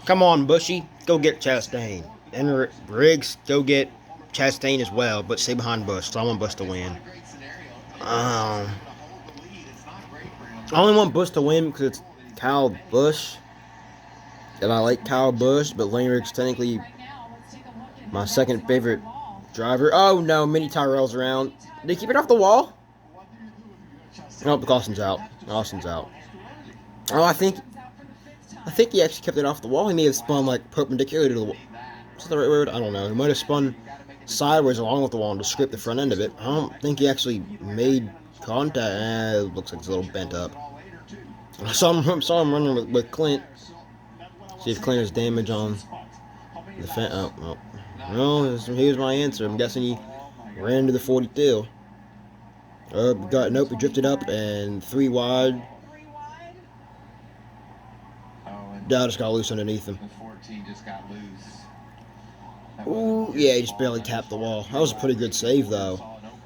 Come on, Bushy. Go get Chastain. And Riggs, go get Chastain as well, but stay behind Bush. So I want Bush to win. Um, I only want Bush to win because it's Kyle Busch. And I like Kyle Busch, but Lane Riggs technically my second favorite driver. Oh no, Mini Tyrrel's around. Did he keep it off the wall? Nope, the Austin's out. Austin's out. Oh, I think he actually kept it off the wall. He may have spun like perpendicular to the wall. Is that the right word? I don't know. He might have spun sideways along with the wall to scrape the front end of it. I don't think he actually made contact. It looks like it's a little bent up. I saw him running with Clint. See if Clint has damage on the fence. Oh, well, here's my answer. I'm guessing he ran into the 42. Nope, he drifted up and 3 wide. Dow just got loose underneath him. Ooh, yeah, he just barely tapped the wall. That was a pretty good save, though.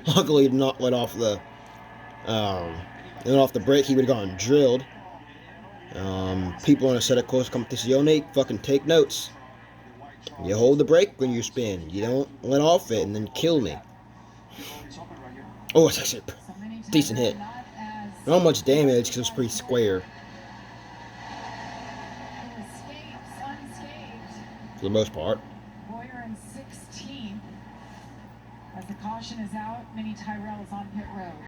Luckily, he did not let off the brake. He would have gone drilled. People on a set of course competizione, fucking take notes. You hold the brake when you spin. You don't let off it and then kill me. Oh, it's actually a decent hit. Not much damage because it was pretty square. For the most part. As the caution is out, Mini Tyrrel is on pit road.